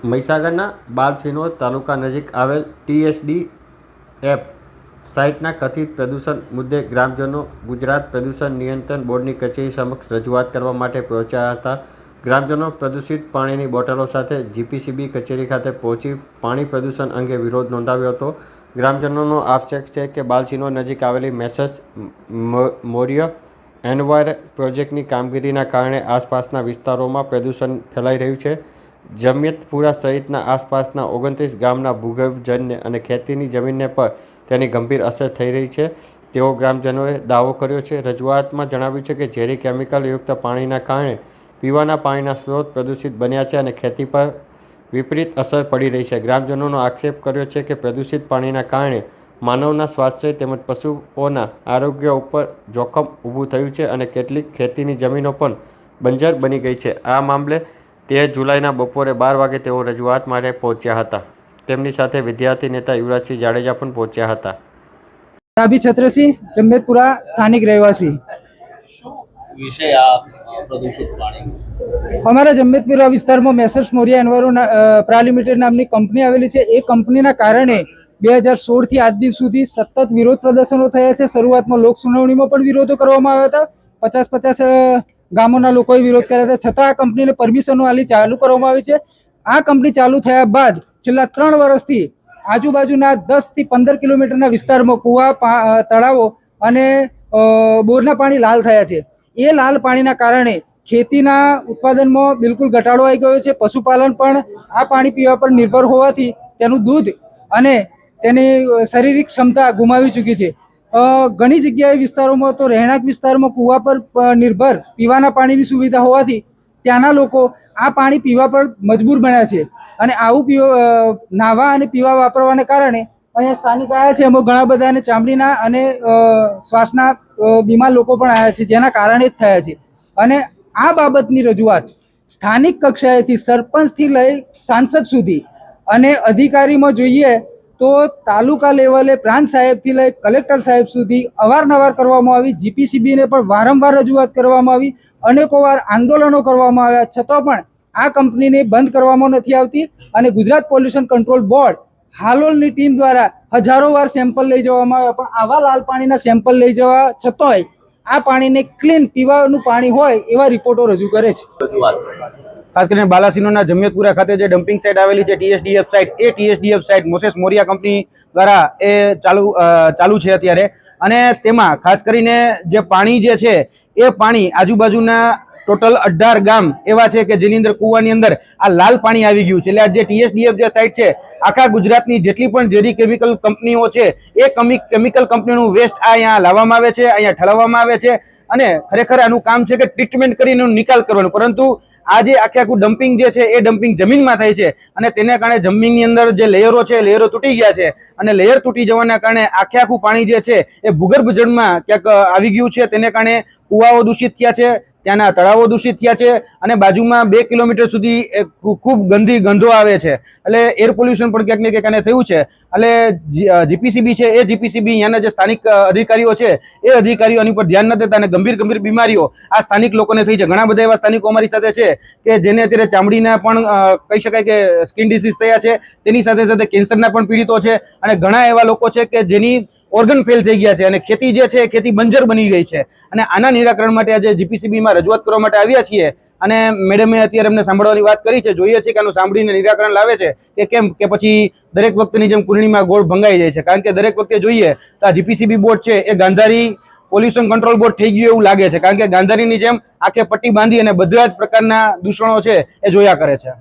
મહીસાગરના બાલસિનોર તાલુકા નજીક આવેલ TSDF સાઇટના કથિત પ્રદૂષણ મુદ્દે ગ્રામજનો ગુજરાત પ્રદૂષણ નિયંત્રણ બોર્ડની કચેરી સમક્ષ રજૂઆત કરવા માટે પહોંચ્યા હતા। ગ્રામજનો પ્રદૂષિત પાણીની બોટલો સાથે GPCB કચેરી ખાતે પહોંચી પાણી પ્રદૂષણ અંગે વિરોધ નોંધાવ્યો હતો। ગ્રામજનોનો આક્ષેપ છે કે બાલસિનોર નજીક આવેલી મેસર્સ મૌર્ય એન્વાયર પ્રોજેક્ટની કામગીરીના કારણે આસપાસના વિસ્તારોમાં પ્રદૂષણ ફેલાઈ રહ્યું છે। જમિયતપુરા સહિતના આસપાસના 29 ગામના ભૂગર્ભજન્ય અને ખેતીની જમીનને પર તેની ગંભીર અસર થઈ રહી છે તેવો ગ્રામજનોએ દાવો કર્યો છે। રજૂઆતમાં જણાવ્યું છે કે ઝેરી કેમિકલયુક્ત પાણીના કારણે પીવાના પાણીના સ્ત્રોત પ્રદૂષિત બન્યા છે અને ખેતી પર વિપરીત અસર પડી રહી છે। ગ્રામજનોનો આક્ષેપ કર્યો છે કે પ્રદૂષિત પાણીના કારણે માનવના સ્વાસ્થ્ય તેમજ પશુઓના આરોગ્ય ઉપર જોખમ ઊભું થયું છે અને કેટલીક ખેતીની જમીનો પણ બંજર બની ગઈ છે। આ મામલે 13 જુલાઈના બપોરે 12 વાગે તેઓ રજૂઆત માટે પહોંચ્યા હતા। તેમની સાથે વિદ્યાર્થી નેતા યુવરાજસિંહ જાડેજા પણ પહોંચ્યા હતા। રાબી છત્રસિંહ, જમિયતપુરા સ્થાનિક રહેવાસી। પ્રદૂષિત પાણી અમારા જમિયતપુરા વિસ્તારમાં મેસર્સ મૌર્ય એન્વાયરો પ્રા લિમિટેડ નામની કંપની આવેલી છે। એ કંપનીના કારણે 2016 થી આજ દિન સુધી સતત વિરોધ પ્રદર્શનો થયા છે। શરૂઆતમાં લોક સુનાવણીમાં પણ વિરોધો કરવામાં આવ્યા હતા। 50 ગામોના લોકોએ વિરોધ કર્યા હતા, છતાં આ કંપનીને પરમિશનો આલી ચાલુ કરવામાં આવી છે। આ કંપની ચાલુ થયા બાદ છેલ્લા 3 વર્ષથી આજુબાજુના 10 થી 15 કિલોમીટરના વિસ્તારમાં કુવા, તળાવો અને બોરના પાણી લાલ થયા છે। એ લાલ પાણીના કારણે ખેતીના ઉત્પાદનમાં બિલકુલ ઘટાડો આવી ગયો છે। પશુપાલન પણ આ પાણી પીવા પર નિર્ભર હોવાથી તેનું દૂધ અને તેની શારીરિક ક્ષમતા ગુમાવી ચૂકી છે। ઘણી જગ્યાએ વિસ્તારોમાં તો રહેણાંક વિસ્તારમાં કુવા પર નિર્ભર પીવાના પાણીની સુવિધા હોવાથી ત્યાંના લોકો આ પાણી પીવા પર મજબૂર બન્યા છે અને આવું નાહવા અને પીવા વાપરવાને કારણે અહીંયા સ્થાનિક આવ્યા છે। એમાં ઘણા બધા અને ચામડીના અને શ્વાસના બીમાર લોકો પણ આવ્યા છે, જેના કારણે જ થયા છે। અને આ બાબતની રજૂઆત સ્થાનિક કક્ષાએથી સરપંચથી લઈ સાંસદ સુધી અને અધિકારીમાં જોઈએ તો તાલુકા લેવલે પ્રાંત સાહેબથી લઈ કલેક્ટર સાહેબ સુધી અવારનવાર કરવામાં આવી। GPCBને પણ વારંવાર રજૂઆત કરવામાં આવી, અનેકો વાર આંદોલનો કરવામાં આવ્યા, છતાં પણ આ કંપનીને બંધ કરવામાં નથી આવતી। અને ગુજરાત પોલ્યુશન કંટ્રોલ બોર્ડ હાલોલની ટીમ દ્વારા હજારો વાર સેમ્પલ લઈ જવામાં આવ્યા, પણ આવા લાલ પાણીના સેમ્પલ લઈ જવા છતાંય આ પાણીને ક્લીન પીવાનું પાણી હોય એવા રિપોર્ટો રજૂ કરે છે। ખાસ કરીને બાલાસિનોરના જમિયતપુરા ખાતે જે ડમ્પિંગ સાઇટ આવેલી છે TSDF સાઇટ, એ TSDF સાઇટ મોસેસ મૌર્ય કંપની દ્વારા એ ચાલુ છે અત્યારે। અને તેમાં ખાસ કરીને જે પાણી જે છે એ પાણી આજુબાજુના ટોટલ 18 ગામ એવા છે કે જેની અંદર કુવાની અંદર આ લાલ પાણી આવી ગયું છે। એટલે આ જે TSDF જે સાઇટ છે, આખા ગુજરાતની જેટલી પણ ઝેરી કેમિકલ કંપનીઓ છે એ કેમિકલ કંપનીનું વેસ્ટ અહીંયા લાવવામાં આવે છે, અહીંયા ઠલવવામાં આવે છે અને ખરેખર આનું કામ છે કે ટ્રીટમેન્ટ કરીને નિકાલ કરવાનો। પરંતુ આ જે આખું ડમ્પિંગ જે છે એ ડમ્પિંગ જમીનમાં થાય છે અને તેને કારણે જમીનની અંદર જે લેયરો છે લેયરો તૂટી ગયા છે અને લેયર તૂટી જવાના કારણે આખું પાણી જે છે એ ભૂગર્ભ જળમાં ક્યાંક આવી ગયું છે। તેને કારણે કુવાઓ દૂષિત થયા છે, ત્યાંના તળાવો દૂષિત થયા છે અને બાજુમાં 2 કિલોમીટર સુધી ખૂબ ગંદી ગંધો આવે છે। એટલે એર પોલ્યુશન પણ ક્યાંક ને ક્યાંક આને થયું છે। એટલે GPCB છે એ GPCB અહીંયાના જે સ્થાનિક અધિકારીઓ છે એ અધિકારીઓ આની પર ધ્યાન ન દેતા અને ગંભીર બીમારીઓ આ સ્થાનિક લોકોને થઈ છે। ઘણા બધા એવા સ્થાનિકો અમારી સાથે છે કે જેને અત્યારે ચામડીના પણ કહી શકાય કે સ્કિન ડિસીઝ થયા છે, તેની સાથે સાથે કેન્સરના પણ પીડિતો છે અને ઘણા એવા લોકો છે કે જેની ઓર્ગન ફેલ થઈ ગયા છે અને ખેતી જે છે ખેતી બંજર બની ગઈ છે। અને આના નિરાકરણ માટે આજે GPCBમાં રજૂઆત કરવા માટે આવ્યા છીએ અને મેડમે અત્યારે અમને સાંભળવાની વાત કરી છે। જોઈએ છે કે આનું સાંભળીને નિરાકરણ લાવે છે કે કેમ, કે પછી દરેક વખતની જેમ પૂર્ણિમા ગોળ ભંગાઈ જાય છે। કારણ કે દરેક વખતે જોઈએ તો આ GPCB બોર્ડ છે એ ગાંધારી પોલ્યુશન કંટ્રોલ બોર્ડ થઈ ગયું એવું લાગે છે, કારણ કે ગાંધારીની જેમ આખે પટ્ટી બાંધી અને બધા જ પ્રકારના દૂષણો છે એ જોયા કરે છે।